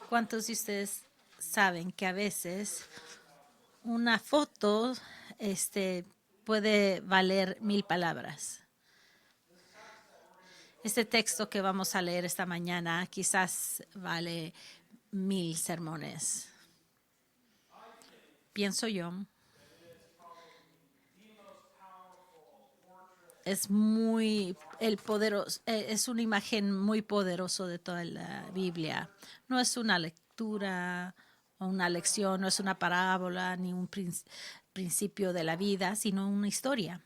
¿Cuántos de ustedes saben que a veces una foto puede valer 1000 palabras? Este texto que vamos a leer esta mañana quizás vale 1000 sermones. Pienso yo. Es es una imagen muy poderosa de toda la Biblia. No es una lectura o una lección, no es una parábola ni un principio de la vida, sino una historia.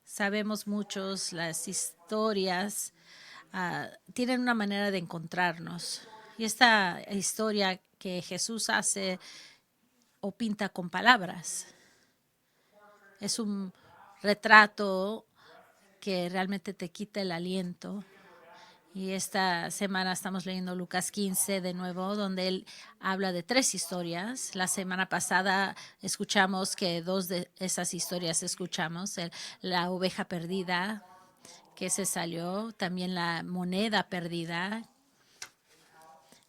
Sabemos muchos, las historias tienen una manera de encontrarnos. Y esta historia que Jesús hace o pinta con palabras es un retrato que realmente te quita el aliento. Y esta semana estamos leyendo Lucas 15 de nuevo, donde él habla de 3 historias. La semana pasada escuchamos que 2 de esas historias escuchamos. La oveja perdida que se salió, también la moneda perdida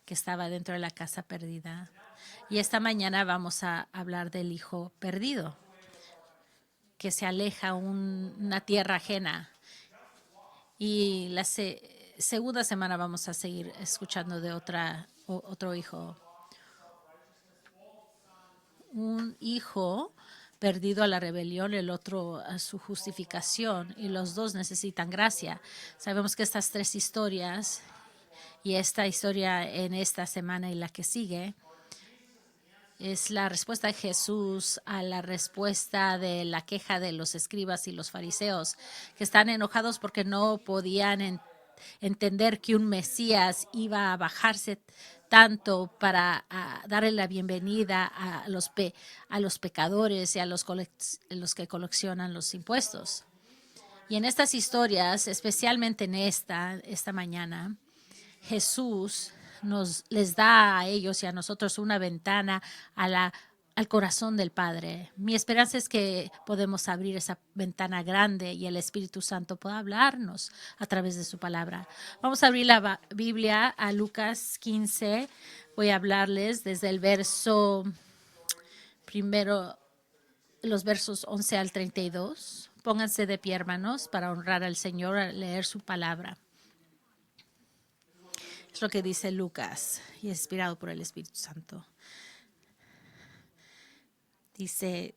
que estaba dentro de la casa perdida. Y esta mañana vamos a hablar del hijo perdido, que se aleja a una tierra ajena. Y la segunda semana vamos a seguir escuchando de otro hijo. Un hijo perdido a la rebelión, el otro a su justificación, y los dos necesitan gracia. Sabemos que estas 3 historias y esta historia en esta semana y la que sigue es la respuesta de Jesús a la respuesta de la queja de los escribas y los fariseos, que están enojados porque no podían entender que un Mesías iba a bajarse tanto para darle la bienvenida a los pecadores y a los que coleccionan los impuestos. Y en estas historias, especialmente en esta mañana, Jesús les da a ellos y a nosotros una ventana al corazón del Padre. Mi esperanza es que podemos abrir esa ventana grande y el Espíritu Santo pueda hablarnos a través de su palabra. Vamos a abrir la Biblia a Lucas 15. Voy a hablarles desde el verso primero, los versos 11 al 32. Pónganse de pie, hermanos, para honrar al Señor al leer su palabra. Es lo que dice Lucas y es inspirado por el Espíritu Santo. Dice,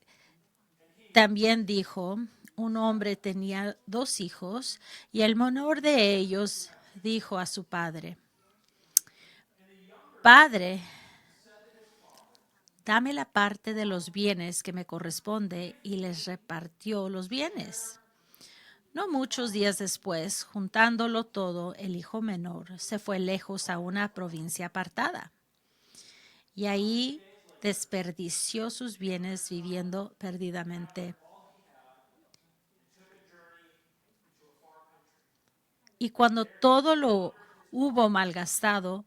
también dijo, un hombre tenía 2 hijos y el menor de ellos dijo a su padre, Padre, dame la parte de los bienes que me corresponde, y les repartió los bienes. No muchos días después, juntándolo todo, el hijo menor se fue lejos a una provincia apartada. Y ahí desperdició sus bienes viviendo perdidamente. Y cuando todo lo hubo malgastado,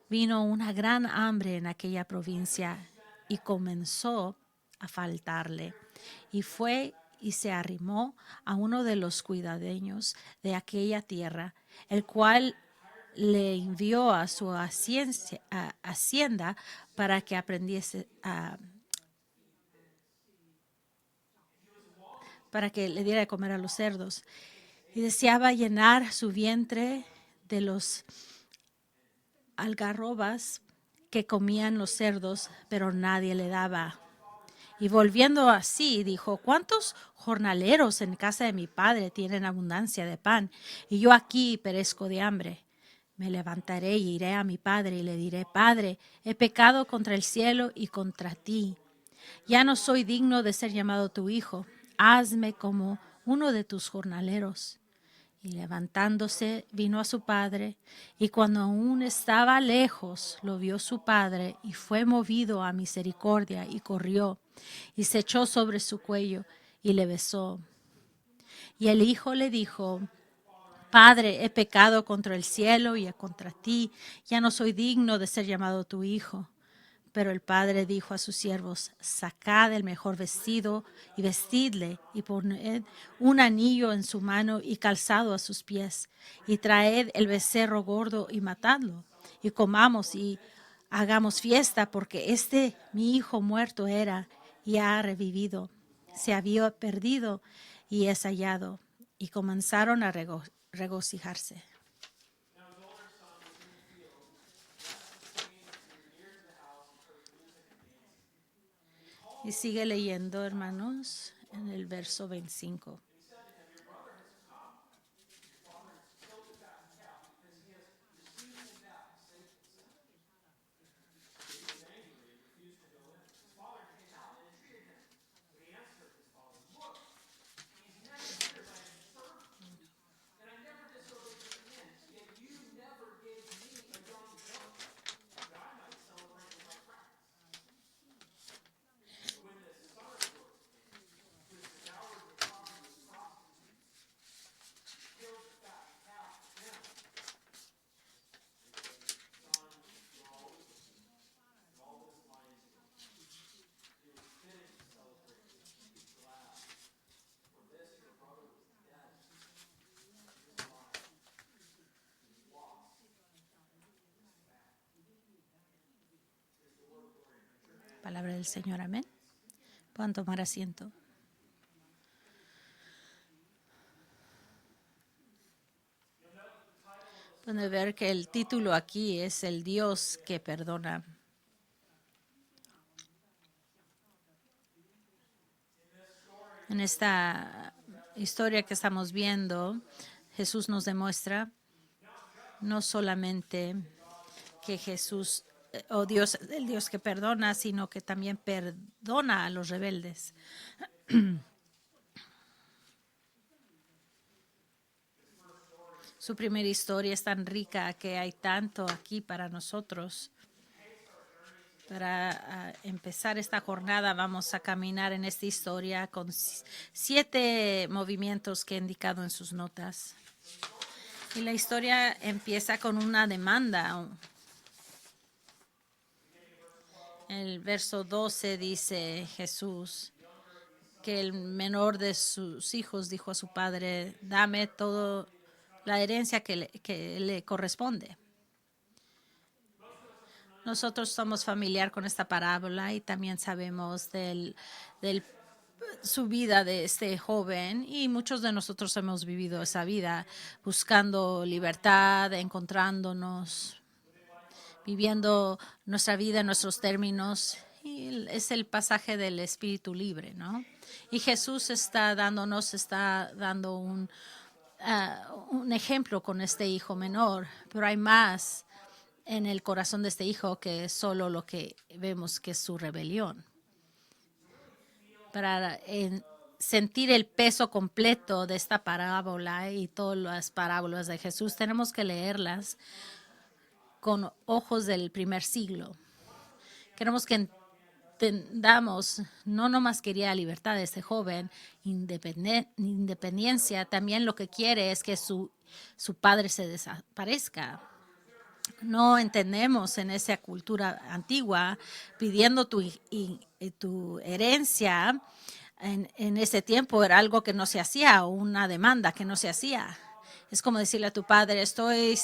vino una gran hambre en aquella provincia y comenzó a faltarle. Y fue y se arrimó a uno de los cuidadeños de aquella tierra, el cual le envió a su hacienda para que aprendiese para que le diera de comer a los cerdos. Y deseaba llenar su vientre de los algarrobas que comían los cerdos, pero nadie le daba. Y volviendo así, dijo, ¿cuántos jornaleros en casa de mi padre tienen abundancia de pan? Y yo aquí perezco de hambre. Me levantaré y iré a mi padre y le diré, Padre, he pecado contra el cielo y contra ti. Ya no soy digno de ser llamado tu hijo. Hazme como uno de tus jornaleros. Y levantándose, vino a su padre, y cuando aún estaba lejos, lo vio su padre, y fue movido a misericordia, y corrió, y se echó sobre su cuello, y le besó. Y el hijo le dijo, Padre, he pecado contra el cielo y contra ti, ya no soy digno de ser llamado tu hijo. Pero el padre dijo a sus siervos, sacad el mejor vestido y vestidle, y poned un anillo en su mano y calzado a sus pies, y traed el becerro gordo y matadlo, y comamos y hagamos fiesta, porque mi hijo muerto era y ha revivido. Se había perdido y es hallado. Y comenzaron a regocijarse. Y sigue leyendo, hermanos, en el verso 25. Palabra del Señor, amén. Pueden tomar asiento. Pueden ver que el título aquí es El Dios que perdona. En esta historia que estamos viendo, Jesús nos demuestra no solamente que Jesús o Dios es el Dios que perdona, sino que también perdona a los rebeldes. Su primera historia es tan rica que hay tanto aquí para nosotros. Para empezar esta jornada vamos a caminar en esta historia con 7 movimientos que he indicado en sus notas. Y la historia empieza con una demanda. En el verso 12 dice Jesús que el menor de sus hijos dijo a su padre: dame toda la herencia que le corresponde. Nosotros somos familiar con esta parábola y también sabemos su vida de este joven, y muchos de nosotros hemos vivido esa vida buscando libertad, encontrándonos, viviendo nuestra vida en nuestros términos. Y es el pasaje del espíritu libre, ¿no? Y Jesús está dando un ejemplo con este hijo menor, pero hay más en el corazón de este hijo que solo lo que vemos que es su rebelión. Para sentir el peso completo de esta parábola y todas las parábolas de Jesús, tenemos que leerlas con ojos del primer siglo. Queremos que entendamos, no nomás quería libertad de este joven, independencia, también lo que quiere es que su padre se desaparezca. No entendemos en esa cultura antigua pidiendo tu herencia. En ese tiempo era algo que no se hacía, o una demanda que no se hacía. Es como decirle a tu padre: estoy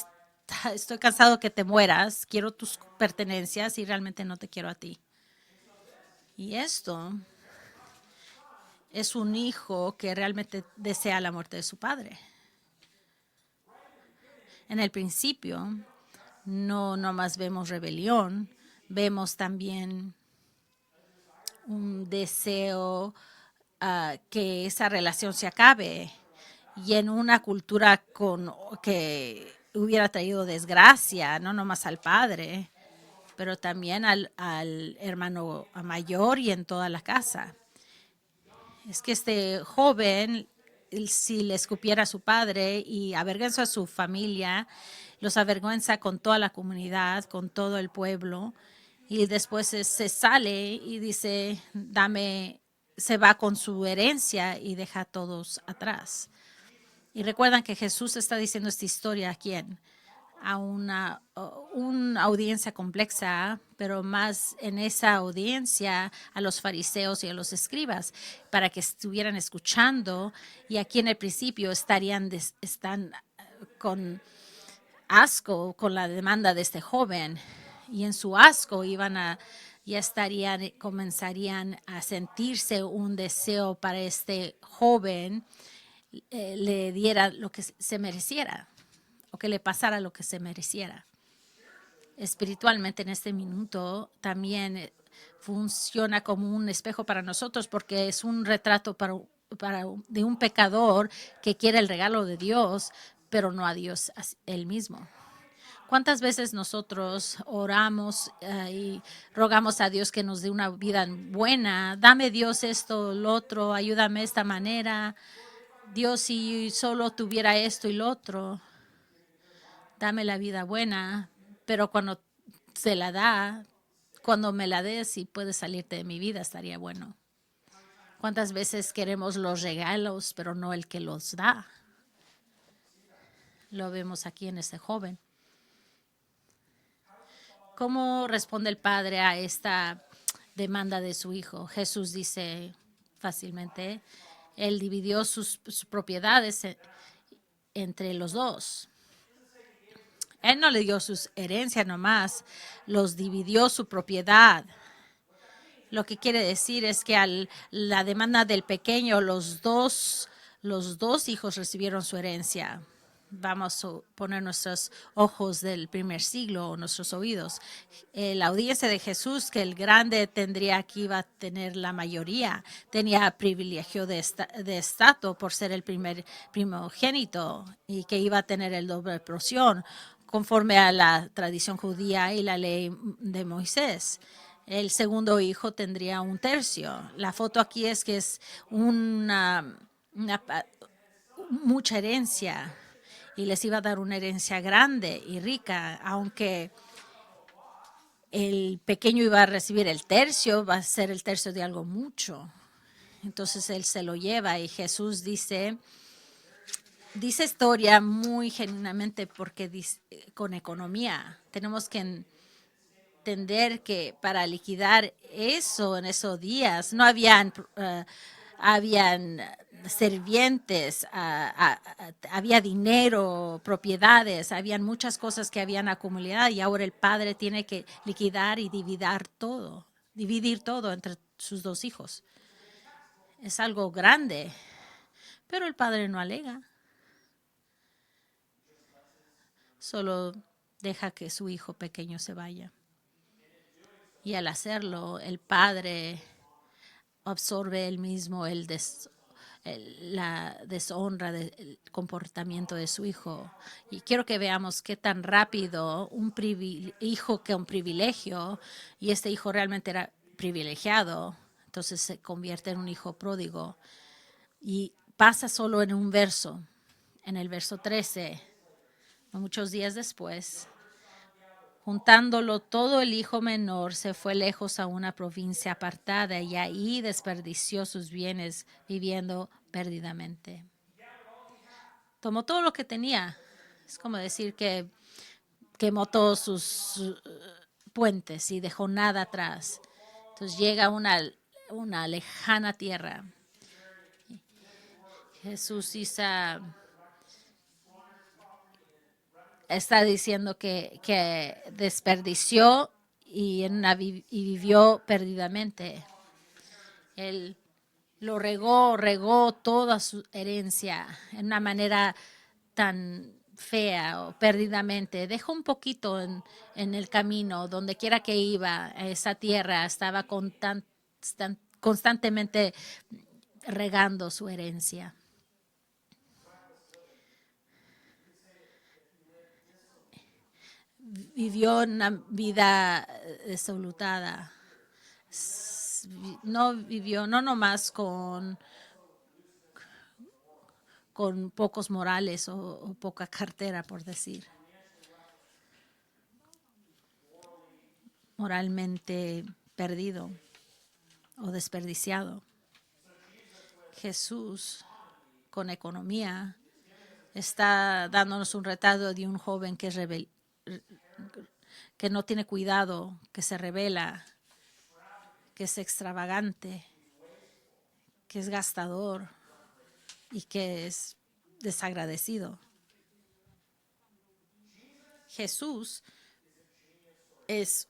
cansado que te mueras, quiero tus pertenencias y realmente no te quiero a ti. Y esto es un hijo que realmente desea la muerte de su padre. En el principio, no nomás vemos rebelión, vemos también un deseo que esa relación se acabe, y en una cultura que hubiera traído desgracia, no nomás al padre, pero también al hermano mayor y en toda la casa. Es que este joven, si le escupiera a su padre y avergüenza a su familia, los avergüenza con toda la comunidad, con todo el pueblo, y después se sale y dice: se va con su herencia y deja a todos atrás. Y recuerdan que Jesús está diciendo esta historia a quién: a una audiencia compleja, pero más en esa audiencia a los fariseos y a los escribas, para que estuvieran escuchando, y aquí en el principio están con asco con la demanda de este joven, y en su asco comenzarían a sentirse un deseo para este joven, le diera lo que se mereciera o que le pasara lo que se mereciera. Espiritualmente en este minuto también funciona como un espejo para nosotros, porque es un retrato de un pecador que quiere el regalo de Dios, pero no a Dios él mismo. ¿Cuántas veces nosotros oramos y rogamos a Dios que nos dé una vida buena? Dame, Dios, esto, lo otro, ayúdame de esta manera. Dios, si solo tuviera esto y lo otro, dame la vida buena. Pero cuando se la da, cuando me la des y puedes salirte de mi vida, estaría bueno. ¿Cuántas veces queremos los regalos, pero no el que los da? Lo vemos aquí en este joven. ¿Cómo responde el padre a esta demanda de su hijo? Jesús dice fácilmente, él dividió sus propiedades entre los dos. Él no le dio sus herencias nomás, los dividió su propiedad. Lo que quiere decir es que la demanda del pequeño, los dos hijos recibieron su herencia. Vamos a poner nuestros ojos del primer siglo, nuestros oídos. La audiencia de Jesús, que el grande tendría que iba a tener la mayoría, tenía privilegio de estatus por ser el primogénito y que iba a tener el doble porción conforme a la tradición judía y la ley de Moisés. El segundo hijo tendría un tercio. La foto aquí es que es mucha herencia, y les iba a dar una herencia grande y rica, aunque el pequeño iba a recibir el tercio, va a ser el tercio de algo mucho. Entonces él se lo lleva, y Jesús dice historia muy genuinamente porque con economía. Tenemos que entender que para liquidar eso en esos días no habían servientes, había dinero, propiedades, habían muchas cosas que habían acumulado, y ahora el padre tiene que liquidar y dividir todo entre sus dos hijos. Es algo grande, pero el padre no alega. Solo deja que su hijo pequeño se vaya. Y al hacerlo, el padre absorbe él mismo la deshonra del comportamiento de su hijo. Y quiero que veamos qué tan rápido un hijo que un privilegio, y este hijo realmente era privilegiado, entonces se convierte en un hijo pródigo. Y pasa solo en un verso, en el verso 13, muchos días después. Juntándolo todo, el hijo menor se fue lejos a una provincia apartada, y ahí desperdició sus bienes viviendo perdidamente. Tomó todo lo que tenía. Es como decir que quemó todos sus puentes y dejó nada atrás. Entonces llega a una lejana tierra. Jesús está diciendo que desperdició y vivió perdidamente. Él lo regó toda su herencia en una manera tan fea o perdidamente. Dejó un poquito en el camino, donde quiera que iba a esa tierra, estaba constantemente regando su herencia. Vivió una vida desolutada. No vivió, no nomás con pocos morales o poca cartera, por decir. Moralmente perdido o desperdiciado. Jesús, con economía, está dándonos un retrato de un joven que no tiene cuidado, que se rebela, que es extravagante, que es gastador y que es desagradecido. Jesús es,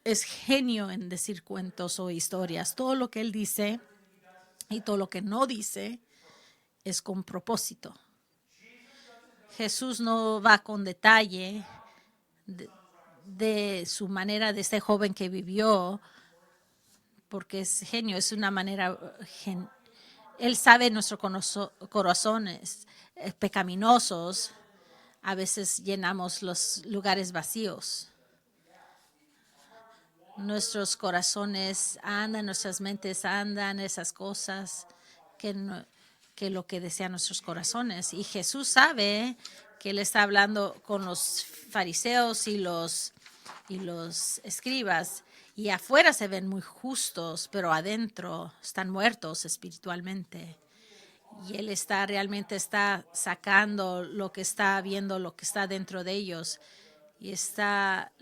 es genio en decir cuentos o historias. Todo lo que él dice y todo lo que no dice es con propósito. Jesús no va con detalle de su manera de ser joven que vivió, porque es genio, es una manera, él sabe nuestros corazones pecaminosos, a veces llenamos los lugares vacíos. Nuestros corazones andan, nuestras mentes andan, esas cosas que, que lo que desean nuestros corazones. Y Jesús sabe que él está hablando con los fariseos y los escribas, y afuera se ven muy justos, pero adentro están muertos espiritualmente. Y él realmente está sacando lo que está viendo, lo que está dentro de ellos. Y está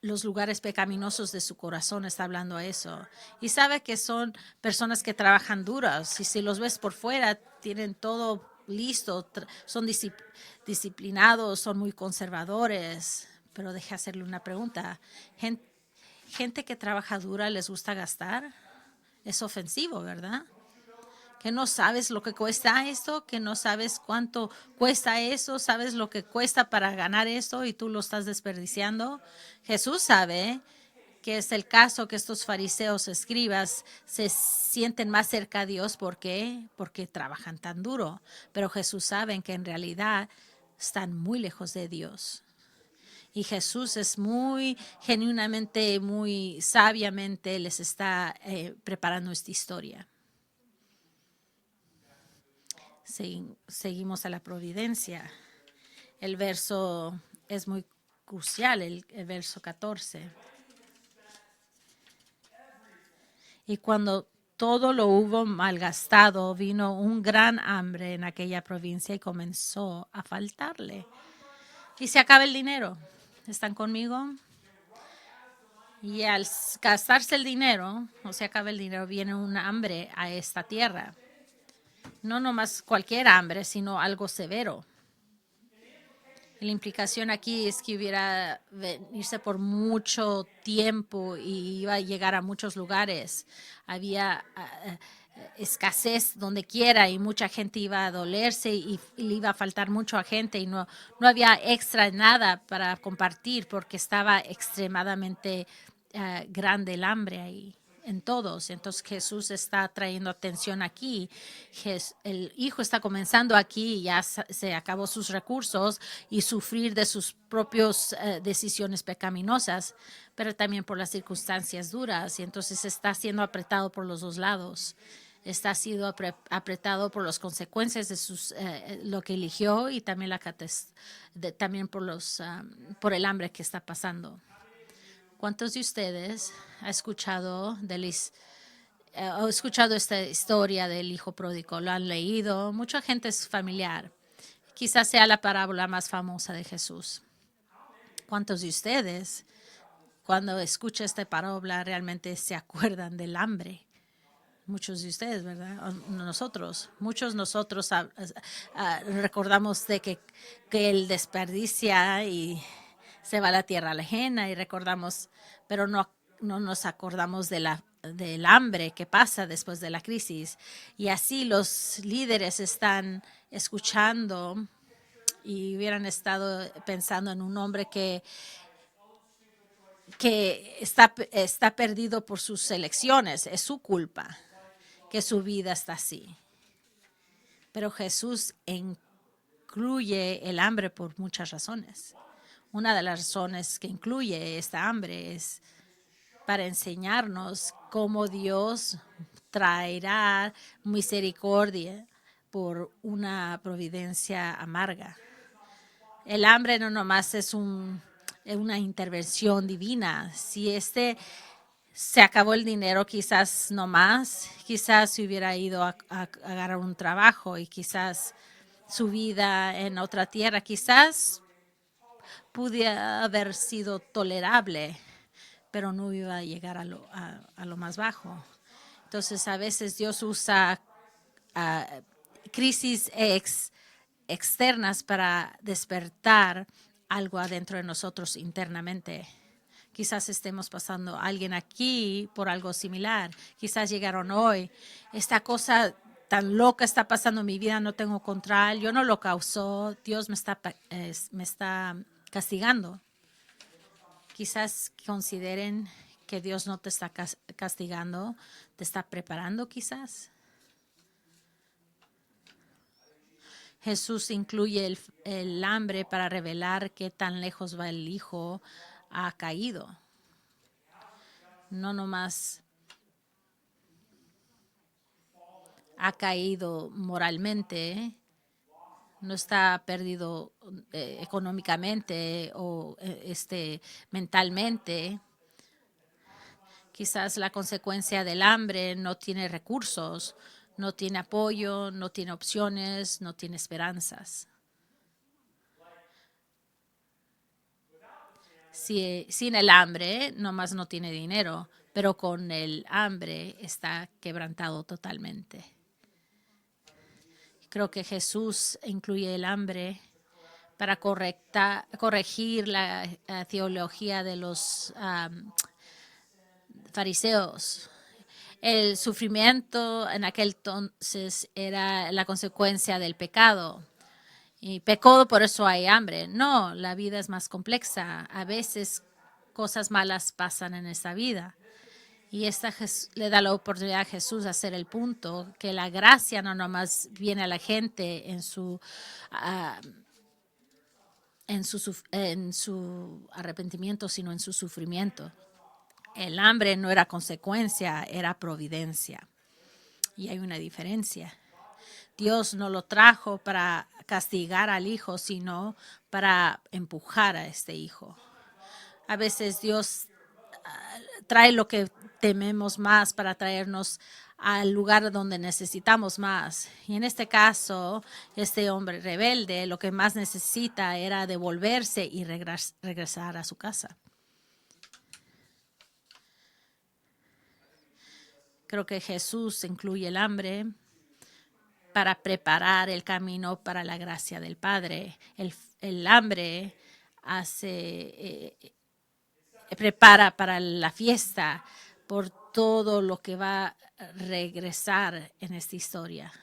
los lugares pecaminosos de su corazón, está hablando a eso. Y sabe que son personas que trabajan duras. Y si los ves por fuera, tienen todo listo, son disciplinados, son muy conservadores. Pero deje hacerle una pregunta. Gente que trabaja dura, ¿les gusta gastar? Es ofensivo, ¿verdad? Que no sabes lo que cuesta esto, que no sabes cuánto cuesta eso, sabes lo que cuesta para ganar esto y tú lo estás desperdiciando. Jesús sabe que es el caso que estos fariseos escribas se sienten más cerca a Dios. ¿Por qué? Porque trabajan tan duro. Pero Jesús sabe que en realidad están muy lejos de Dios. Y Jesús es muy genuinamente, muy sabiamente les está preparando esta historia. Seguimos a la providencia. El verso es muy crucial, el verso 14. Y cuando todo lo hubo malgastado, vino un gran hambre en aquella provincia y comenzó a faltarle. Y se acaba el dinero. ¿Están conmigo? Y al gastarse el dinero, o se acaba el dinero, viene un hambre a esta tierra. No nomás cualquier hambre, sino algo severo. La implicación aquí es que hubiera venirse por mucho tiempo y iba a llegar a muchos lugares. Había escasez donde quiera y mucha gente iba a dolerse y le iba a faltar mucho a gente y no había extra nada para compartir porque estaba extremadamente grande el hambre ahí en todos. Entonces Jesús está trayendo atención aquí. El hijo está comenzando aquí, ya se acabó sus recursos y sufrir de sus propias decisiones pecaminosas, pero también por las circunstancias duras. Y entonces está siendo apretado por los dos lados. Está siendo apretado por las consecuencias de lo que eligió y también también por el hambre que está pasando. ¿Cuántos de ustedes han escuchado esta historia del hijo pródigo? ¿Lo han leído? Mucha gente es familiar. Quizás sea la parábola más famosa de Jesús. ¿Cuántos de ustedes, cuando escuchan esta parábola, realmente se acuerdan del hambre? Muchos de ustedes, ¿verdad? Muchos nosotros recordamos de que él desperdicia y se va a la tierra ajena y recordamos, pero no nos acordamos del hambre que pasa después de la crisis. Y así los líderes están escuchando y hubieran estado pensando en un hombre que está perdido por sus elecciones, es su culpa que su vida está así. Pero Jesús incluye el hambre por muchas razones. Una de las razones que incluye esta hambre es para enseñarnos cómo Dios traerá misericordia por una providencia amarga. El hambre no nomás es una intervención divina. Si se acabó el dinero, quizás no más, quizás se hubiera ido a agarrar un trabajo y quizás su vida en otra tierra, quizás pudiera haber sido tolerable, pero no iba a llegar a lo más bajo. Entonces, a veces Dios usa crisis externas para despertar algo adentro de nosotros internamente. Quizás estemos pasando alguien aquí por algo similar. Quizás llegaron hoy. Esta cosa tan loca está pasando en mi vida, no tengo control. Yo no lo causó. Dios me está castigando. Quizás consideren que Dios no te está castigando, te está preparando quizás. Jesús incluye el hambre para revelar qué tan lejos va el Hijo ha caído. No nomás ha caído moralmente, no está perdido económicamente o mentalmente. Quizás la consecuencia del hambre no tiene recursos, no tiene apoyo, no tiene opciones, no tiene esperanzas. Sin el hambre, nomás no tiene dinero, pero con el hambre está quebrantado totalmente. Creo que Jesús incluye el hambre para corregir la teología de los fariseos. El sufrimiento en aquel entonces era la consecuencia del pecado. Y pecado, por eso hay hambre. No, la vida es más compleja. A veces cosas malas pasan en esta vida. Y esta le da la oportunidad a Jesús de hacer el punto que la gracia no nomás viene a la gente en su arrepentimiento, sino en su sufrimiento. El hambre no era consecuencia, era providencia. Y hay una diferencia. Dios no lo trajo para castigar al hijo, sino para empujar a este hijo. A veces Dios trae lo que tememos más para traernos al lugar donde necesitamos más. Y en este caso, este hombre rebelde lo que más necesita era devolverse y regresar a su casa. Creo que Jesús incluye el hambre para preparar el camino para la gracia del Padre. El hambre prepara para la fiesta por todo lo que va a regresar en esta historia.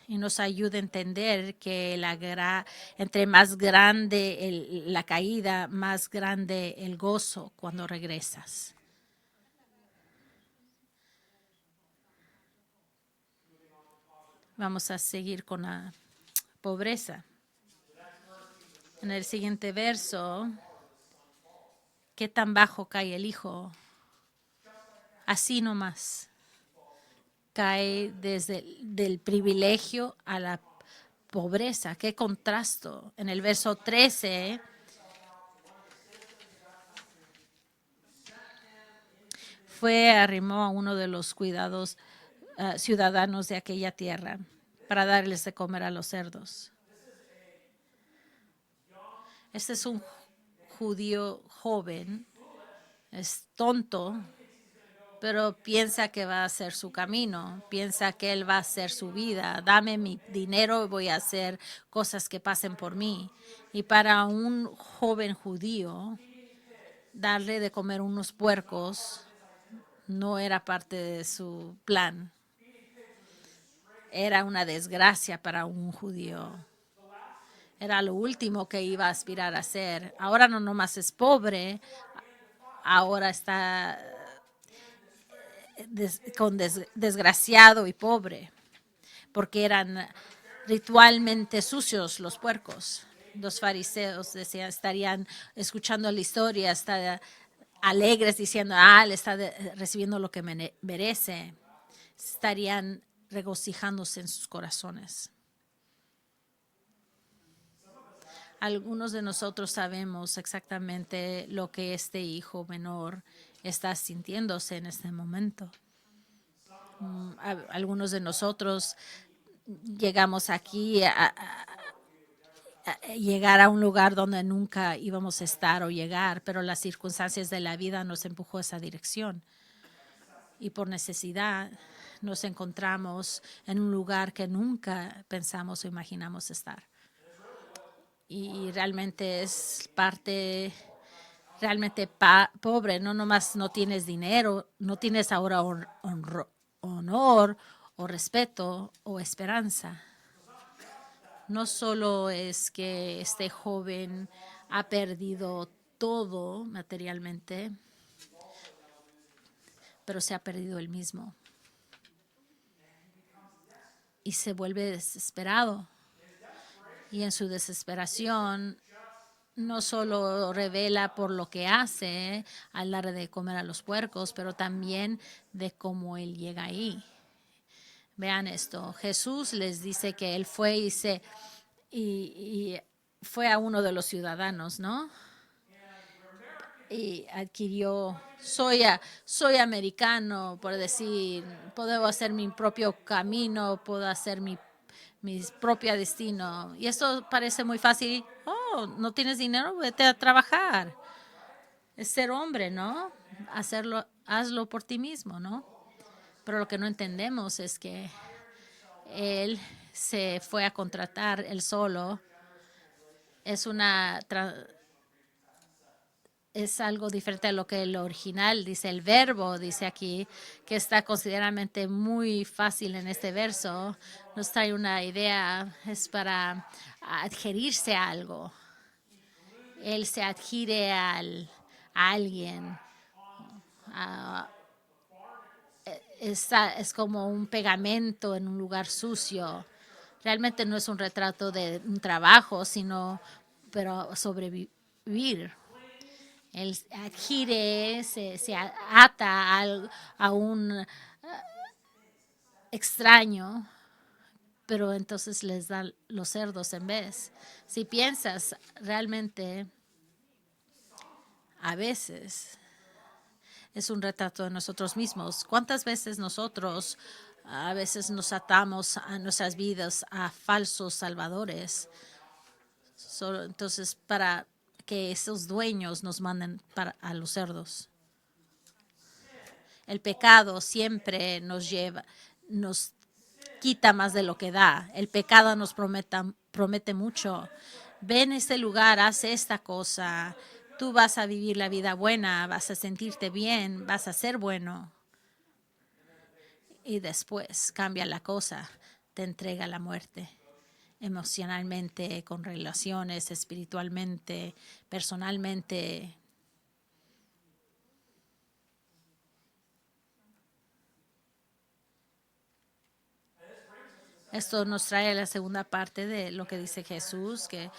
Y nos ayuda a entender que entre más grande la caída, más grande el gozo cuando regresas. Vamos a seguir con la pobreza. En el siguiente verso, ¿qué tan bajo cae el hijo? Así nomás. Cae desde del privilegio a la pobreza. Qué contrasto. En el verso 13, arrimó a uno de los cuidados ciudadanos de aquella tierra para darles de comer a los cerdos. Este es un judío joven, es tonto, pero piensa que va a hacer su camino, piensa que él va a hacer su vida. Dame mi dinero y voy a hacer cosas que pasen por mí. Y para un joven judío, darle de comer unos puercos no era parte de su plan. Era una desgracia para un judío. Era lo último que iba a aspirar a hacer. Ahora no nomás es pobre, ahora está desgraciado y pobre, porque eran ritualmente sucios los puercos. Los fariseos estarían escuchando la historia, estarían alegres diciendo, él está recibiendo lo que merece. Estarían regocijándose en sus corazones. Algunos de nosotros sabemos exactamente lo que este hijo menor está sintiéndose en este momento. Algunos de nosotros llegamos aquí a llegar a un lugar donde nunca íbamos a estar o llegar, pero las circunstancias de la vida nos empujó a esa dirección. Y por necesidad nos encontramos en un lugar que nunca pensamos o imaginamos estar. y realmente es parte realmente pobre, no nomás no tienes dinero, no tienes ahora honor o respeto o esperanza. No solo es que este joven ha perdido todo materialmente, pero se ha perdido él mismo y se vuelve desesperado. Y en su desesperación no solo revela por lo que hace al dar de comer a los puercos, pero también de cómo él llega ahí. Vean esto, Jesús les dice que él fue y fue a uno de los ciudadanos, ¿no? Y adquirió, soy americano, por decir, puedo hacer mi propio camino, puedo hacer mi propio destino. Y esto parece muy fácil. Oh, no tienes dinero, vete a trabajar. Es ser hombre, ¿no? Hacerlo, hazlo por ti mismo, ¿no? Pero lo que no entendemos es que él se fue a contratar él solo. Es es algo diferente a lo que el original dice. El verbo dice aquí, que está considerablemente muy fácil en este verso. Nos trae una idea, es para adherirse a algo. Él se adhiere a alguien. a- es como un pegamento en un lugar sucio. Realmente no es un retrato de un trabajo, sino pero sobrevivir. Él adquiere, se ata a un extraño, pero entonces les da los cerdos en vez. Si piensas realmente, a veces es un retrato de nosotros mismos. ¿Cuántas veces nosotros a veces nos atamos a nuestras vidas a falsos salvadores? Entonces, para que esos dueños nos manden a los cerdos. El pecado siempre nos quita más de lo que da. El pecado nos promete mucho. Ven a este lugar, haz esta cosa. Tú vas a vivir la vida buena, vas a sentirte bien, vas a ser bueno. Y después cambia la cosa, te entrega la muerte emocionalmente, con relaciones, espiritualmente, personalmente. Esto nos trae a la segunda parte de lo que dice Jesús, que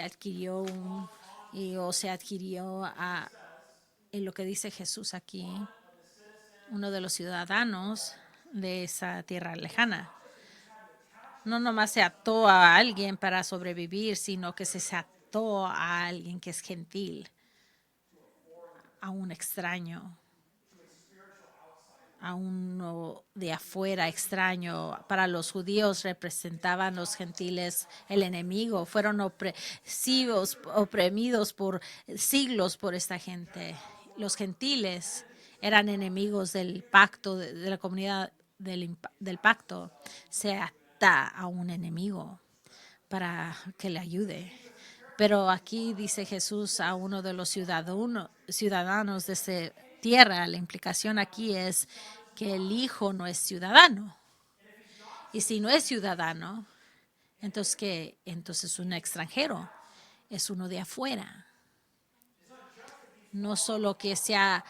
adquirió o se adquirió en lo que dice Jesús aquí, uno de los ciudadanos de esa tierra lejana. No nomás se ató a alguien para sobrevivir, sino que se ató a alguien que es gentil, a un extraño, a uno de afuera extraño. Para los judíos representaban los gentiles el enemigo. Fueron oprimidos por siglos por esta gente. Los gentiles eran enemigos del pacto, de la comunidad del pacto. Se ata a un enemigo para que le ayude. Pero aquí dice Jesús a uno de los ciudadanos de esta tierra. La implicación aquí es que el hijo no es ciudadano. Y si no es ciudadano, entonces ¿qué? Entonces es un extranjero, es uno de afuera. No solo que se ha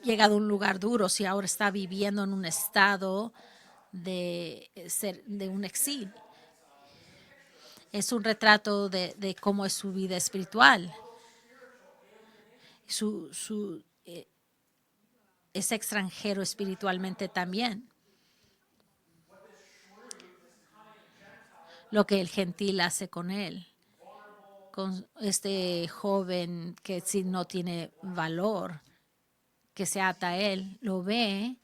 llegado a un lugar duro, si ahora está viviendo en un estado de un exilio. Es un retrato de cómo es su vida espiritual. Es extranjero espiritualmente también. Lo que el gentil hace con él, con este joven que si no tiene valor, que se ata a él, lo ve.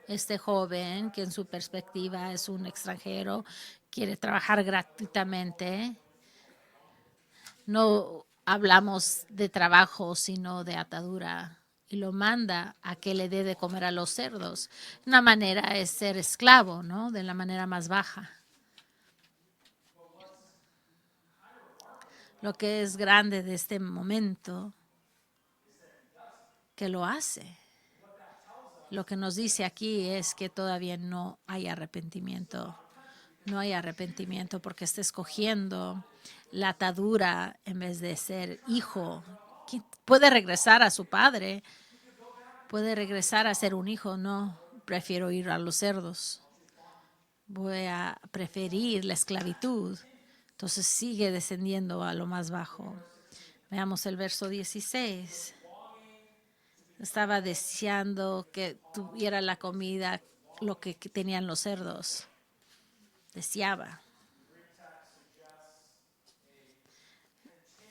Este joven que en su perspectiva es un extranjero, quiere trabajar gratuitamente. No hablamos de trabajo, sino de atadura. Y lo manda a que le dé de comer a los cerdos. Una manera es ser esclavo, ¿no? De la manera más baja. Lo que es grande de este momento, que lo hace. Lo que nos dice aquí es que todavía no hay arrepentimiento. No hay arrepentimiento porque está escogiendo la atadura en vez de ser hijo. Puede regresar a su padre, puede regresar a ser un hijo. No, prefiero ir a los cerdos. Voy a preferir la esclavitud. Entonces sigue descendiendo a lo más bajo. Veamos el verso 16. Estaba deseando que tuviera la comida, lo que tenían los cerdos. Deseaba.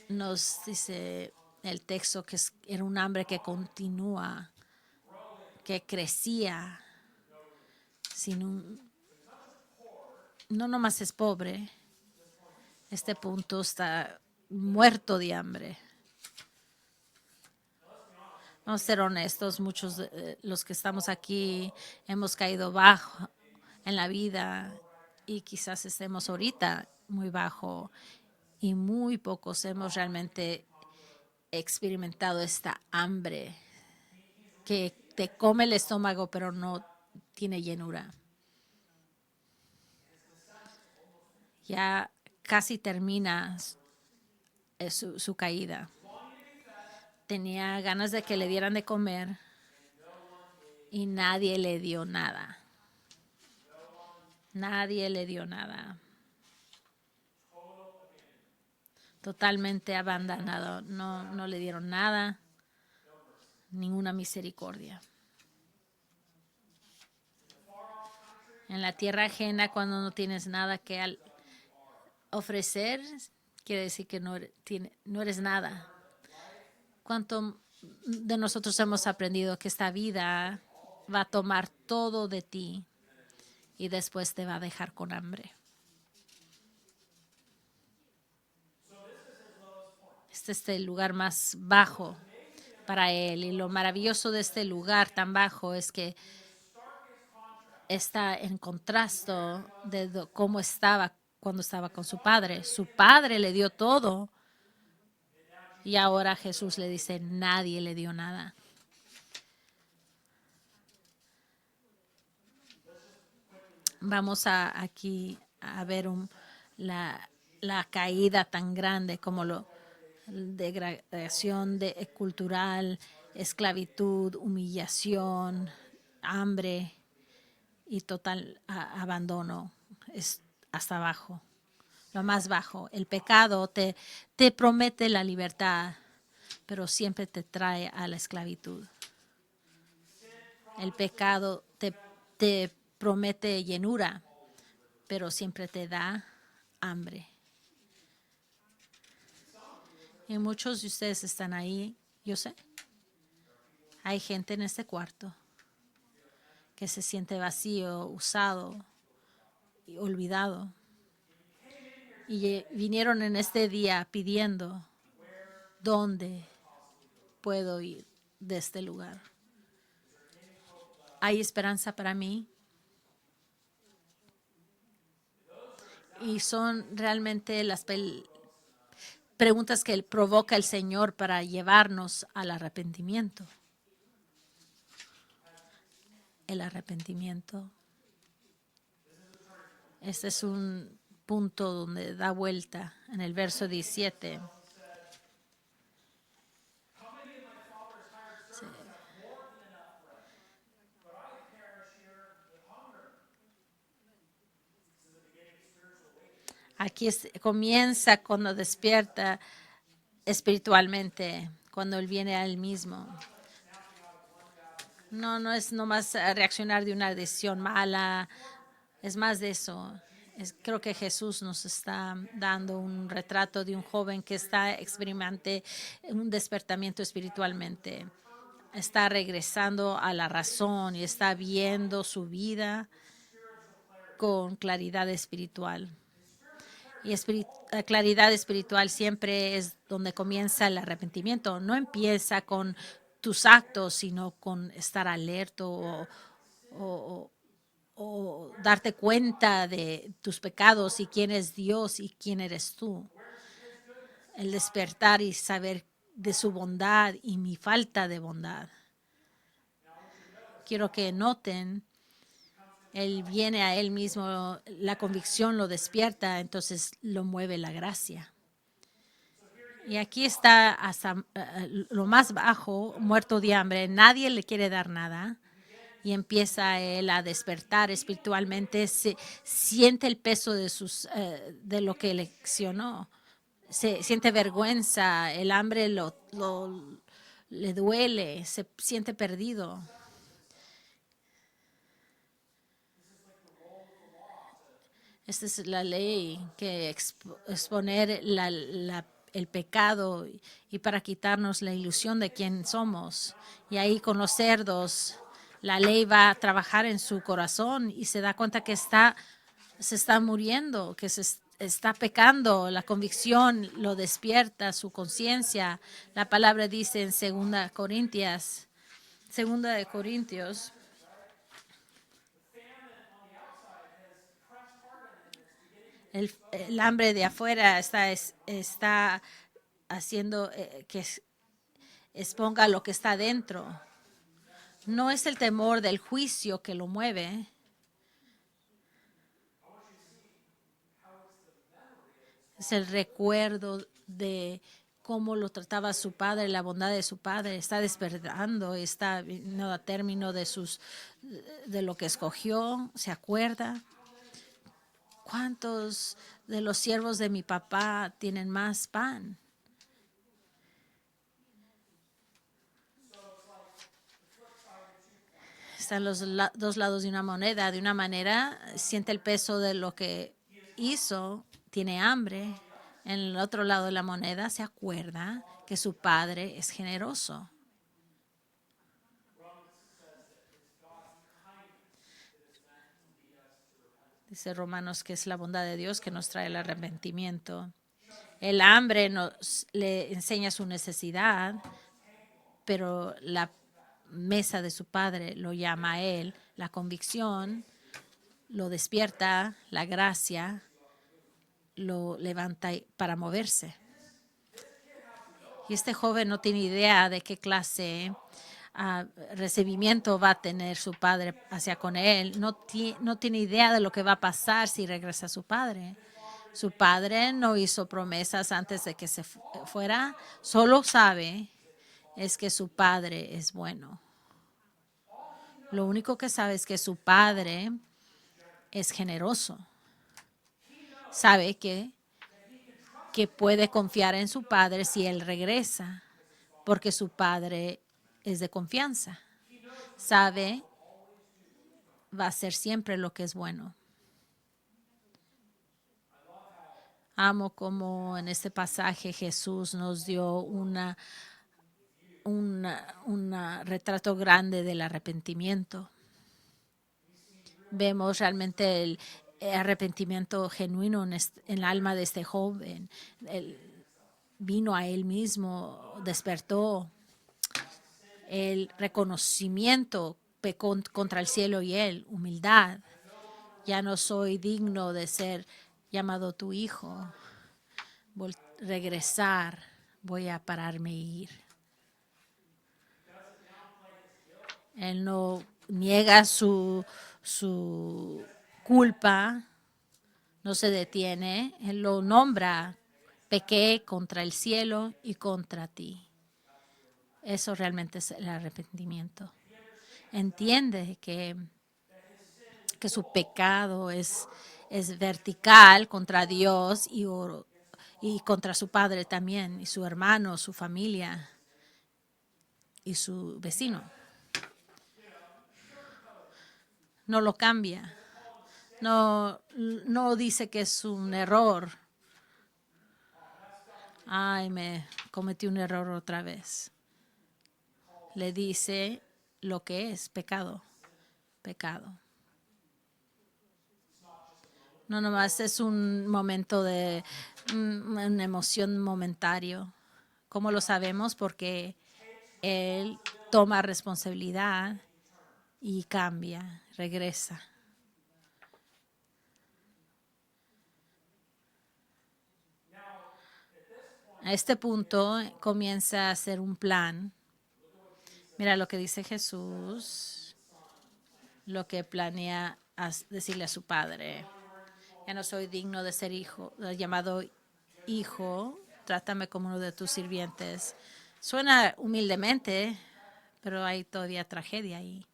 Nos dice el texto que era un hambre que continúa, que crecía, no nomás es pobre, este punto está muerto de hambre. Vamos a ser honestos, muchos de los que estamos aquí hemos caído bajo en la vida y quizás estemos ahorita muy bajo y muy pocos hemos realmente experimentado esta hambre que te come el estómago pero no tiene llenura. Ya casi termina su caída. Tenía ganas de que le dieran de comer y nadie le dio nada. Nadie le dio nada. Totalmente abandonado. No le dieron nada, ninguna misericordia. En la tierra ajena, cuando no tienes nada que ofrecer, quiere decir que no eres nada. ¿Cuánto de nosotros hemos aprendido que esta vida va a tomar todo de ti y después te va a dejar con hambre? Este es el lugar más bajo para él. Y lo maravilloso de este lugar tan bajo es que está en contraste de cómo estaba cuando estaba con su padre. Su padre le dio todo y ahora Jesús le dice, nadie le dio nada. Vamos aquí a ver la caída tan grande como degradación cultural, esclavitud, humillación, hambre y total abandono. Es hasta abajo, lo más bajo. El pecado te promete la libertad, pero siempre te trae a la esclavitud. El pecado te promete llenura, pero siempre te da hambre. Y muchos de ustedes están ahí, yo sé. Hay gente en este cuarto que se siente vacío, usado y olvidado. Y vinieron en este día pidiendo, ¿dónde puedo ir de este lugar? ¿Hay esperanza para mí? Y son realmente las preguntas que provoca el Señor para llevarnos al arrepentimiento. El arrepentimiento. Este es un punto donde da vuelta en el verso 17. Sí. Aquí comienza cuando despierta espiritualmente, cuando Él viene a Él mismo. No es nomás reaccionar de una decisión mala, es más de eso. Creo que Jesús nos está dando un retrato de un joven que está experimentando un despertamiento espiritualmente. Está regresando a la razón y está viendo su vida con claridad espiritual. Y claridad espiritual siempre es donde comienza el arrepentimiento. No empieza con tus actos, sino con estar alerto o darte cuenta de tus pecados y quién es Dios y quién eres tú. el despertar y saber de su bondad y mi falta de bondad. Quiero que noten, Él viene a Él mismo, la convicción lo despierta, entonces lo mueve la gracia. Y aquí está hasta lo más bajo, muerto de hambre, nadie le quiere dar nada. Y empieza él a despertar espiritualmente, se siente el peso de lo que leccionó, se siente vergüenza, el hambre le duele, se siente perdido. Esta es la ley, que exponer el pecado y para quitarnos la ilusión de quién somos. Y ahí con los cerdos, la ley va a trabajar en su corazón y se da cuenta que se está muriendo, que está pecando. La convicción lo despierta, su conciencia. La palabra dice en 2 de Corintios, el hambre de afuera está haciendo que exponga lo que está dentro. No es el temor del juicio que lo mueve. Es el recuerdo de cómo lo trataba su padre, la bondad de su padre. Está despertando, está viniendo a término de lo que escogió. ¿Se acuerda? ¿Cuántos de los siervos de mi papá tienen más pan? Están los dos lados de una moneda. De una manera, siente el peso de lo que hizo, tiene hambre. En el otro lado de la moneda, se acuerda que su padre es generoso. Dice Romanos que es la bondad de Dios que nos trae el arrepentimiento. El hambre le enseña su necesidad, pero la mesa de su padre lo llama a él. La convicción lo despierta, la gracia lo levanta para moverse. Y este joven no tiene idea de qué clase recibimiento va a tener su padre hacia con él. No tiene idea de lo que va a pasar si regresa a su padre. Su padre no hizo promesas antes de que se fuera. Solo sabe es que su padre es bueno. Lo único que sabe es que su padre es generoso. Sabe que puede confiar en su padre si él regresa, porque su padre es de confianza. Sabe, va a hacer siempre lo que es bueno. Amo como en este pasaje Jesús nos dio un retrato grande del arrepentimiento. Vemos realmente el arrepentimiento genuino en el alma de este joven. Él vino a él mismo, despertó el reconocimiento, pecó contra el cielo y él, humildad. Ya no soy digno de ser llamado tu hijo. Regresar, voy a pararme y ir. Él no niega su culpa, no se detiene, él lo nombra, pequé contra el cielo y contra ti. Eso realmente es el arrepentimiento. Entiende que su pecado es vertical contra Dios y contra su padre también, y su hermano, su familia y su vecino. No lo cambia. No dice que es un error. Ay, me cometí un error otra vez. Le dice lo que es pecado. Pecado. No nomás es un momento de una emoción momentario. ¿Cómo lo sabemos? Porque él toma responsabilidad y cambia, regresa. A este punto comienza a hacer un plan. Mira lo que dice Jesús, lo que planea decirle a su padre. Ya no soy digno de ser hijo, llamado hijo, trátame como uno de tus sirvientes. Suena humildemente, pero hay todavía tragedia ahí.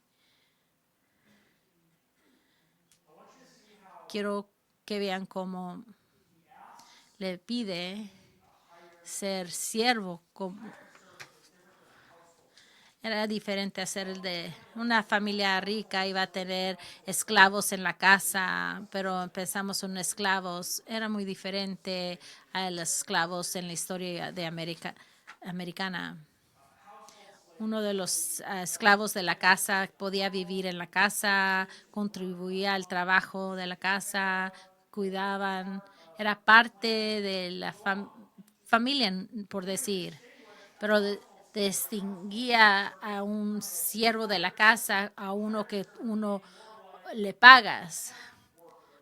Quiero que vean cómo le pide ser siervo. Era diferente a ser el de una familia rica, iba a tener esclavos en la casa, pero pensamos en esclavos. Era muy diferente a los esclavos en la historia de americana. Uno de los esclavos de la casa podía vivir en la casa, contribuía al trabajo de la casa, cuidaban, era parte de la familia, por decir, pero distinguía a un siervo de la casa, a uno que uno le pagas,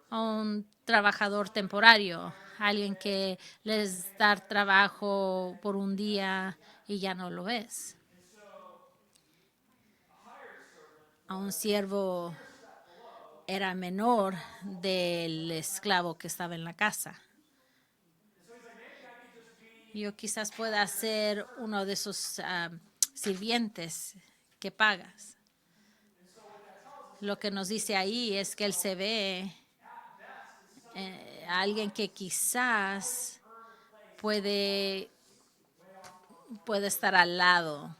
a un trabajador temporario, alguien que les da trabajo por un día y ya no lo ves. A un siervo era menor del esclavo que estaba en la casa. Yo quizás pueda ser uno de esos sirvientes que pagas. Lo que nos dice ahí es que él se ve a alguien que quizás puede estar al lado.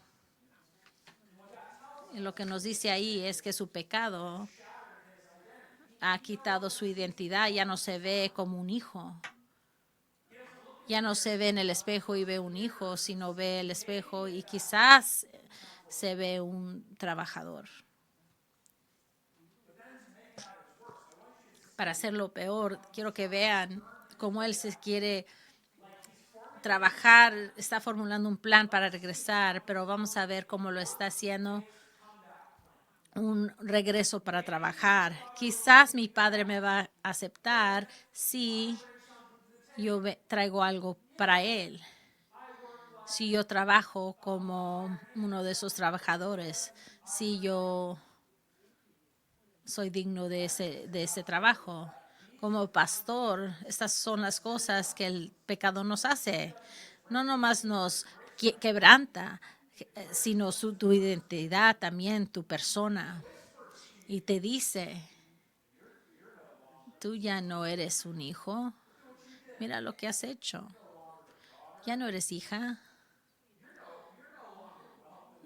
Y lo que nos dice ahí es que su pecado ha quitado su identidad, ya no se ve como un hijo. Ya no se ve en el espejo y ve un hijo, sino ve el espejo y quizás se ve un trabajador. Para hacerlo peor, quiero que vean cómo él se quiere trabajar, está formulando un plan para regresar, pero vamos a ver cómo lo está haciendo un regreso para trabajar. Quizás mi padre me va a aceptar si yo traigo algo para él. Si yo trabajo como uno de esos trabajadores, si yo soy digno de ese trabajo. Como pastor, estas son las cosas que el pecado nos hace. No nomás nos quebranta, sino tu identidad, también tu persona. Y te dice, tú ya no eres un hijo. Mira lo que has hecho. Ya no eres hija.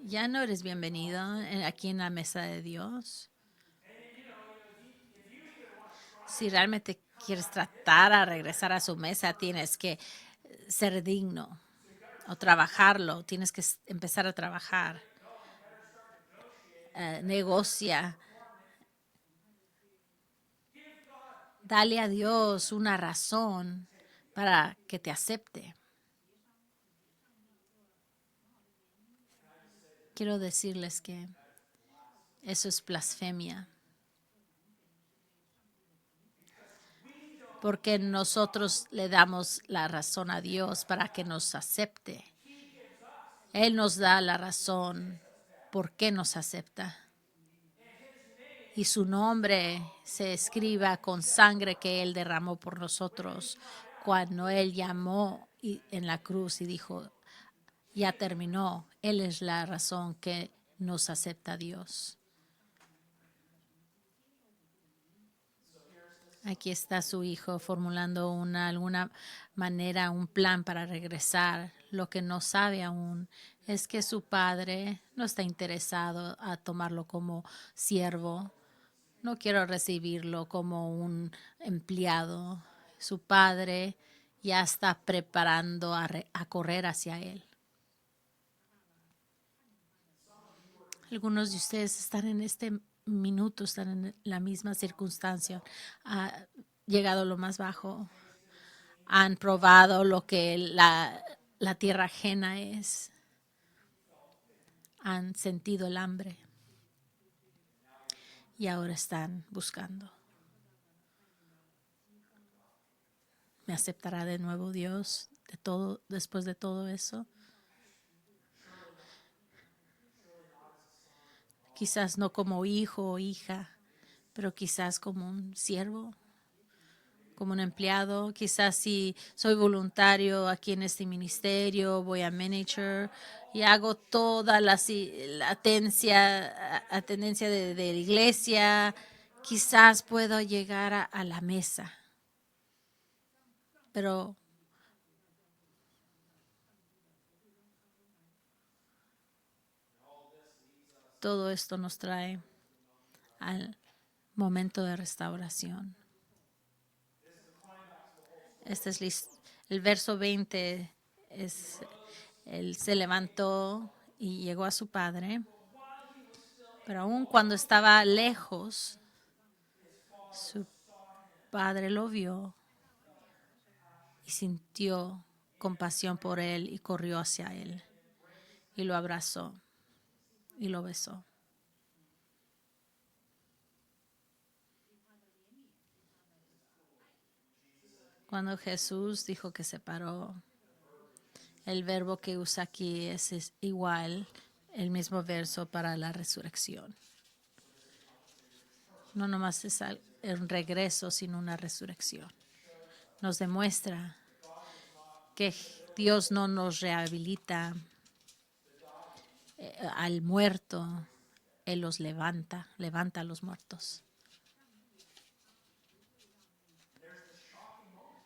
Ya no eres bienvenido aquí en la mesa de Dios. Si realmente quieres tratar a regresar a su mesa, tienes que ser digno o trabajarlo. Tienes que empezar a trabajar. Negocia. Dale a Dios una razón para que te acepte. Quiero decirles que eso es blasfemia. Porque nosotros le damos la razón a Dios para que nos acepte. Él nos da la razón por qué nos acepta. Y su nombre se escriba con sangre que Él derramó por nosotros cuando Él llamó en la cruz y dijo, ya terminó. Él es la razón que nos acepta Dios. Aquí está su hijo formulando alguna manera, un plan para regresar. Lo que no sabe aún es que su padre no está interesado a tomarlo como siervo. No quiero recibirlo como un empleado. Su padre ya está preparando a correr hacia él. Algunos de ustedes están en este minuto, están en la misma circunstancia. Ha llegado lo más bajo. Han probado lo que la tierra ajena es. Han sentido el hambre. Y ahora están buscando. ¿Me aceptará de nuevo Dios? después de todo eso. Quizás no como hijo o hija, pero quizás como un siervo, como un empleado. Quizás si soy voluntario aquí en este ministerio, voy a manager y hago toda la atendencia de la iglesia, quizás puedo llegar a la mesa. Pero todo esto nos trae al momento de restauración. Este es el verso 20. Él se levantó y llegó a su padre, pero aun cuando estaba lejos, su padre lo vio y sintió compasión por él y corrió hacia él y lo abrazó y lo besó. Cuando Jesús dijo que se paró, el verbo que usa aquí es igual, el mismo verso para la resurrección. No nomás es un regreso, sino una resurrección. Nos demuestra que Dios no nos rehabilita al muerto, Él los levanta a los muertos.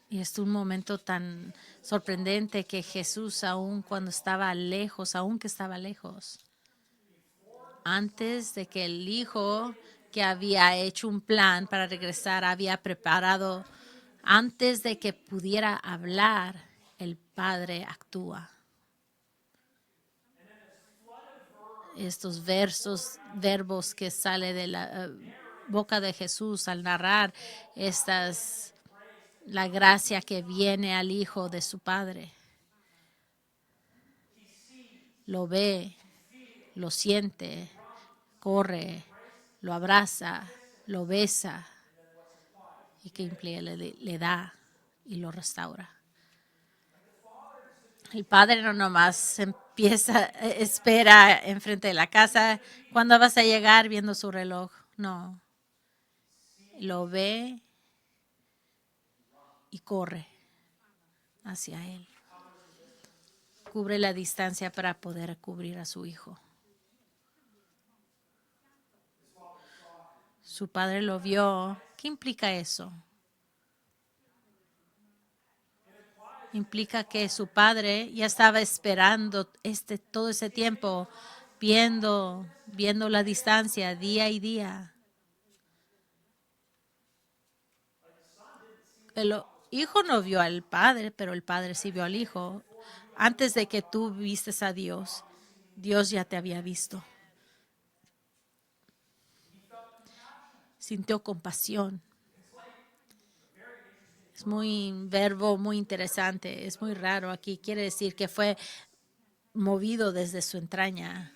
Y es un momento tan sorprendente que Jesús, aun cuando estaba lejos, antes de que el Hijo que había hecho un plan para regresar, había preparado, antes de que pudiera hablar, el Padre actúa. Estos verbos que sale de la boca de Jesús al narrar la gracia que viene al Hijo de su Padre. Lo ve, lo siente, corre, lo abraza, lo besa y que le da y lo restaura. El padre no nomás espera enfrente de la casa. ¿Cuándo vas a llegar? Viendo su reloj. No. Lo ve y corre hacia él. Cubre la distancia para poder cubrir a su hijo. Su padre lo vio. ¿Qué implica eso? Implica que su padre ya estaba esperando todo ese tiempo, viendo la distancia día y día. El hijo no vio al padre, pero el padre sí vio al hijo. Antes de que tú vistes a Dios, Dios ya te había visto. Sintió compasión. Es un verbo muy interesante, es muy raro aquí. Quiere decir que fue movido desde su entraña.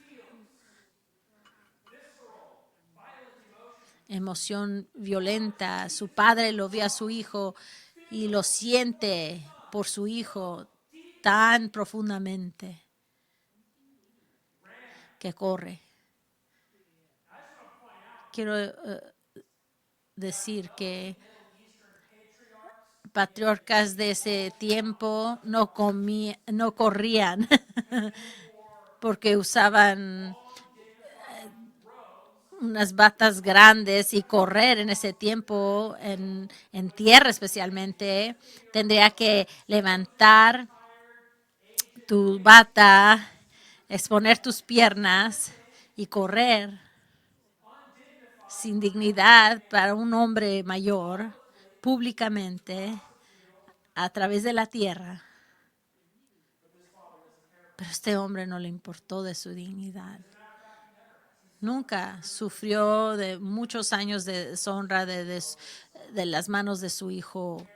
Emoción violenta. Su padre lo vio a su hijo y lo siente por su hijo tan profundamente que corre. Quiero decir que patriarcas de ese tiempo no corrían porque usaban unas batas grandes y correr en ese tiempo, en tierra especialmente, tendría que levantar tu bata, exponer tus piernas y correr sin dignidad para un hombre mayor públicamente a través de la tierra. Pero este hombre no le importó de su dignidad. Nunca sufrió de muchos años de deshonra de las manos de su hijo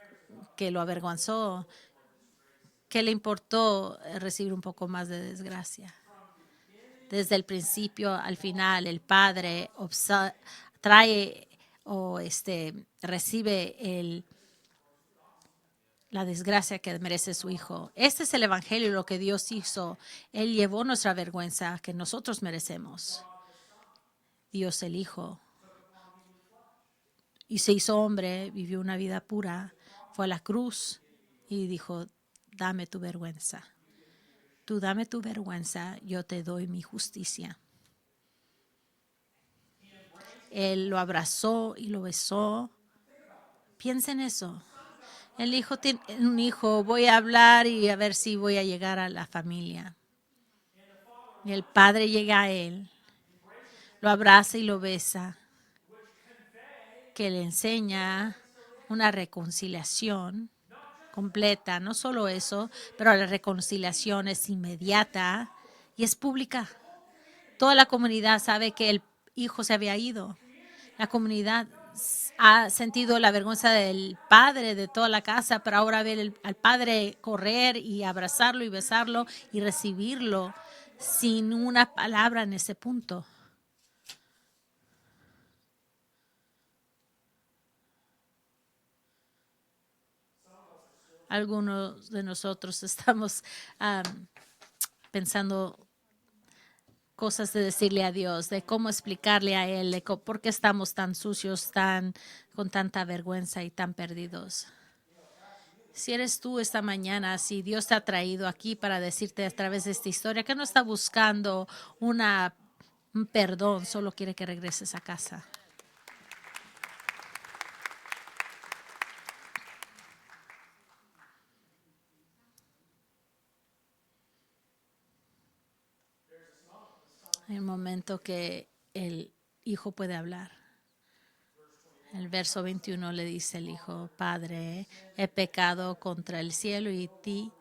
que lo avergonzó. ¿Qué le importó recibir un poco más de desgracia? Desde el principio al final, el padre trae recibe la desgracia que merece su hijo. Este es el evangelio, lo que Dios hizo. Él llevó nuestra vergüenza que nosotros merecemos. Dios el Hijo. Y se hizo hombre, vivió una vida pura, fue a la cruz y dijo, dame tu vergüenza. Tú dame tu vergüenza, yo te doy mi justicia. Él lo abrazó y lo besó. Piensa en eso. El hijo tiene un hijo, voy a hablar y a ver si voy a llegar a la familia. Y el padre llega a él, lo abraza y lo besa, que le enseña una reconciliación completa. No solo eso, pero la reconciliación es inmediata y es pública. Toda la comunidad sabe que el hijo se había ido. La comunidad ha sentido la vergüenza del padre de toda la casa, pero ahora ver al padre correr y abrazarlo y besarlo y recibirlo sin una palabra en ese punto. Algunos de nosotros estamos pensando cosas de decirle a Dios, de cómo explicarle a Él, de por qué estamos tan sucios, con tanta vergüenza y tan perdidos. Si eres tú esta mañana, si Dios te ha traído aquí para decirte a través de esta historia que no está buscando un perdón, solo quiere que regreses a casa. Hay un momento que el hijo puede hablar. El verso 21 le dice el hijo, Padre, he pecado contra el cielo y ti,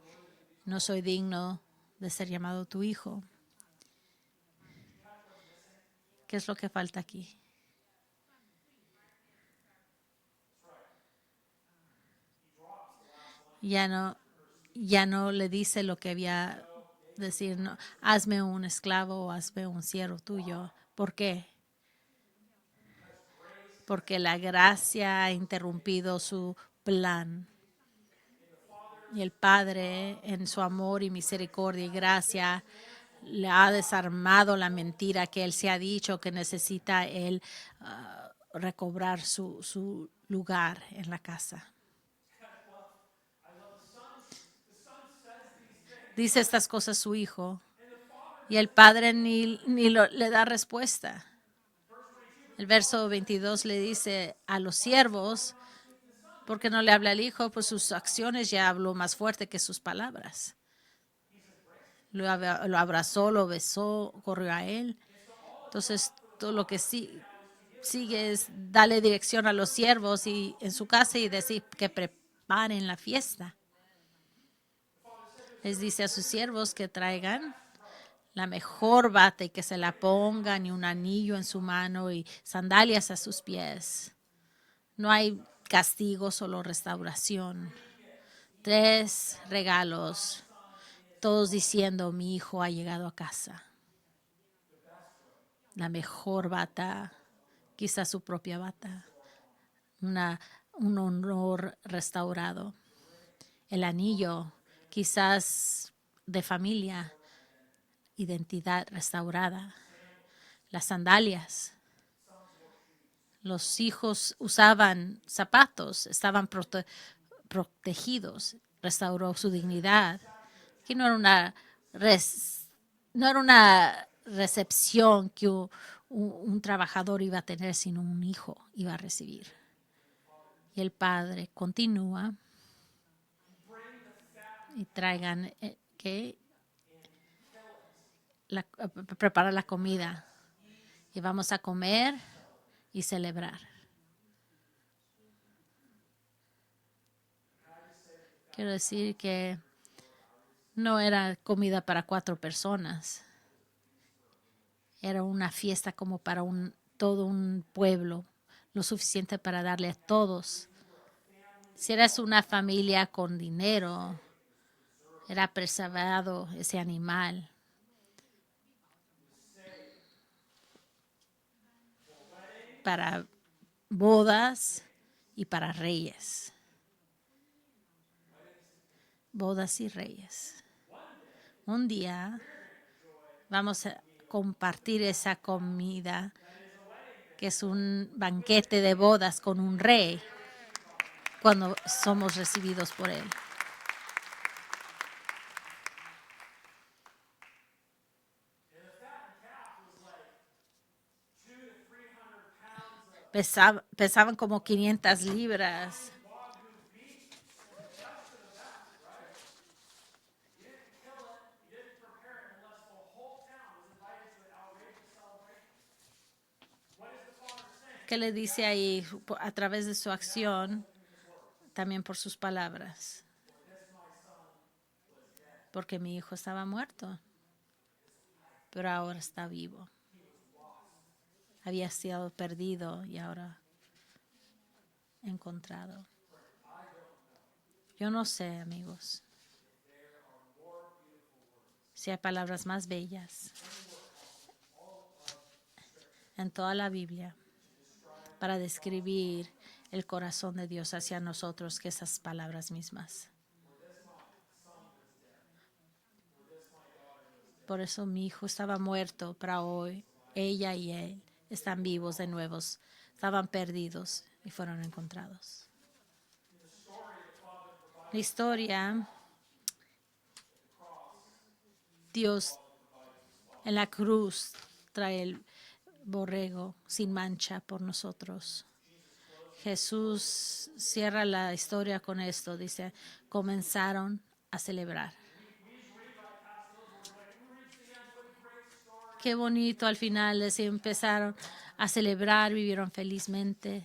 no soy digno de ser llamado tu hijo. ¿Qué es lo que falta aquí? Ya no le dice lo que había decir, no, hazme un esclavo o hazme un siervo tuyo. ¿Por qué? Porque la gracia ha interrumpido su plan. Y el Padre, en su amor y misericordia y gracia, le ha desarmado la mentira que él se ha dicho que necesita él recobrar su lugar en la casa. Dice estas cosas su hijo y el padre ni le da respuesta. El verso 22 le dice a los siervos, ¿por qué no le habla al hijo? Pues sus acciones ya habló más fuerte que sus palabras. Lo abrazó, lo besó, corrió a él. Entonces, todo lo que sigue es darle dirección a los siervos y en su casa y decir que preparen la fiesta. Les dice a sus siervos que traigan la mejor bata y que se la pongan y un anillo en su mano y sandalias a sus pies. No hay castigo, solo restauración. 3 regalos, todos diciendo, mi hijo ha llegado a casa. La mejor bata, quizás su propia bata, un honor restaurado. El anillo, quizás de familia, identidad restaurada. Las sandalias. Los hijos usaban zapatos, estaban protegidos, restauró su dignidad. Que no era una recepción que un trabajador iba a tener, sino un hijo iba a recibir. Y el padre continúa y traigan prepara la comida y vamos a comer y celebrar. Quiero decir que no era comida para 4 personas. Era una fiesta como para todo un pueblo, lo suficiente para darle a todos. Si eras una familia con dinero, era preservado ese animal. Para bodas y para reyes. bodas y reyes. Un día vamos a compartir esa comida que es un banquete de bodas con un rey cuando somos recibidos por él. Pesaban como 500 libras. ¿Qué le dice ahí a través de su acción, también por sus palabras? Porque mi hijo estaba muerto, pero ahora está vivo. Había sido perdido y ahora encontrado. Yo no sé, amigos, si hay palabras más bellas en toda la Biblia para describir el corazón de Dios hacia nosotros que esas palabras mismas. Por eso mi hijo estaba muerto, pero hoy ella y él están vivos de nuevo. Estaban perdidos y fueron encontrados. La historia, Dios en la cruz trae el borrego sin mancha por nosotros. Jesús cierra la historia con esto. Dice, comenzaron a celebrar. Qué bonito al final, les empezaron a celebrar, vivieron felizmente.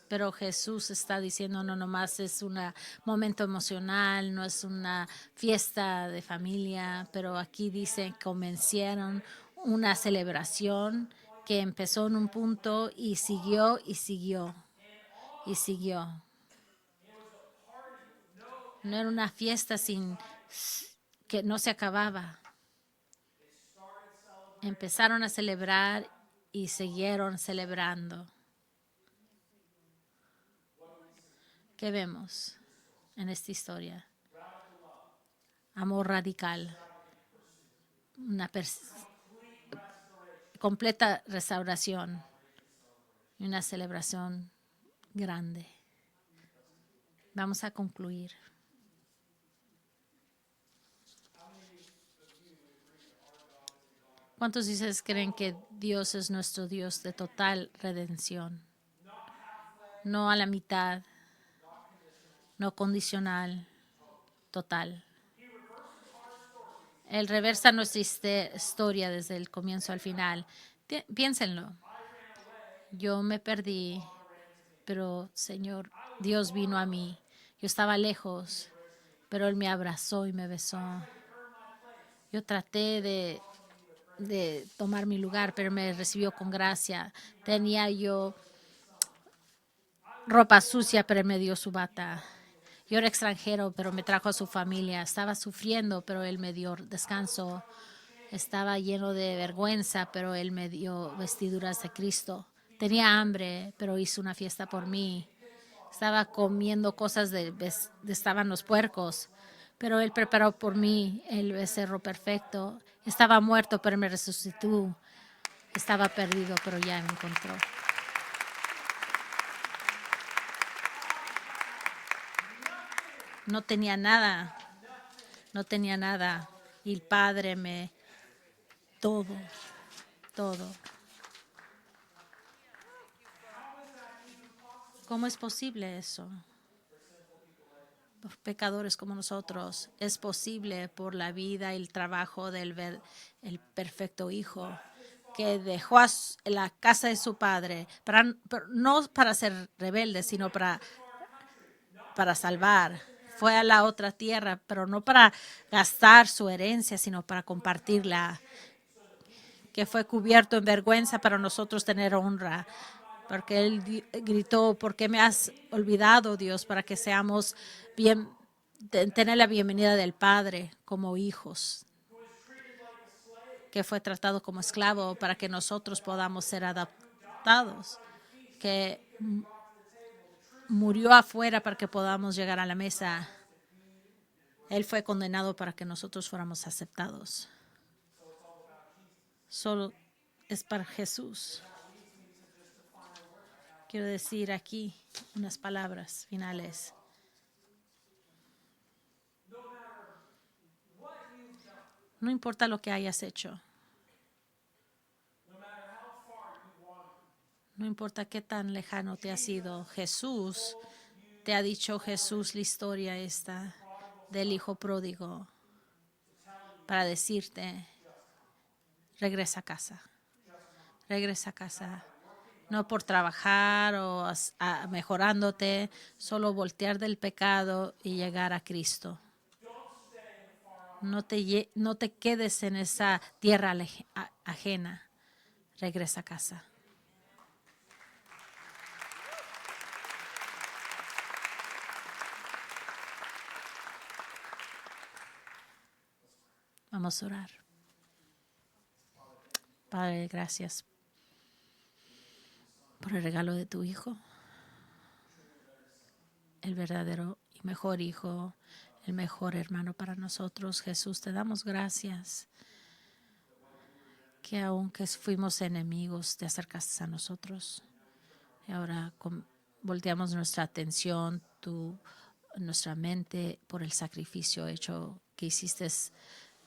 Pero Jesús está diciendo, no nomás es un momento emocional, no es una fiesta de familia, pero aquí dice, comenzaron una celebración que empezó en un punto y siguió y siguió y siguió. No era una fiesta que no se acababa. Empezaron a celebrar y siguieron celebrando. ¿Qué vemos en esta historia? Amor radical, una completa restauración y una celebración grande. Vamos a concluir. ¿Cuántos de ustedes creen que Dios es nuestro Dios de total redención? No a la mitad, no condicional, total. Él reversa nuestra historia desde el comienzo al final. Piénsenlo. Yo me perdí, pero Señor, Dios vino a mí. Yo estaba lejos, pero Él me abrazó y me besó. Yo traté de tomar mi lugar, pero me recibió con gracia. Tenía yo ropa sucia, pero Él me dio su bata. Yo era extranjero, pero me trajo a su familia. Estaba sufriendo, pero Él me dio descanso. Estaba lleno de vergüenza, pero Él me dio vestiduras de Cristo. Tenía hambre, pero hizo una fiesta por mí. Estaba comiendo cosas estaban los puercos, pero Él preparó por mí el becerro perfecto. Estaba muerto, pero me resucitó. Estaba perdido, pero ya me encontró. No tenía nada. No tenía nada. Y el Padre me... Todo. Todo. ¿Cómo es posible eso? Por pecadores como nosotros, es posible por la vida y el trabajo del el perfecto Hijo que dejó la casa de su padre, no para ser rebelde, sino para salvar. Fue a la otra tierra, pero no para gastar su herencia, sino para compartirla. Que fue cubierto en vergüenza para nosotros tener honra. Porque Él gritó, ¿por qué me has olvidado, Dios? Para que seamos bien, tener la bienvenida del Padre como hijos. Que fue tratado como esclavo para que nosotros podamos ser adaptados. Que murió afuera para que podamos llegar a la mesa. Él fue condenado para que nosotros fuéramos aceptados. Solo es para Jesús. Quiero decir aquí unas palabras finales. No importa lo que hayas hecho. No importa qué tan lejano te has ido. Jesús te ha dicho, Jesús, la historia esta del hijo pródigo para decirte, regresa a casa. Regresa a casa. No por trabajar o mejorándote, solo voltear del pecado y llegar a Cristo. No te quedes en esa tierra ajena. Regresa a casa. Vamos a orar. Padre, gracias por el regalo de tu Hijo, el verdadero y mejor Hijo, el mejor hermano para nosotros. Jesús, te damos gracias que aunque fuimos enemigos, te acercaste a nosotros. Y ahora volteamos nuestra atención, nuestra mente por el sacrificio hecho que hiciste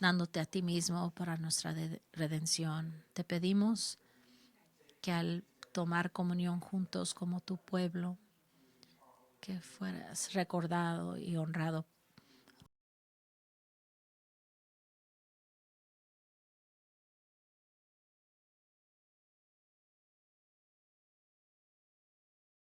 dándote a ti mismo para nuestra redención. Te pedimos que al tomar comunión juntos como tu pueblo, que fueras recordado y honrado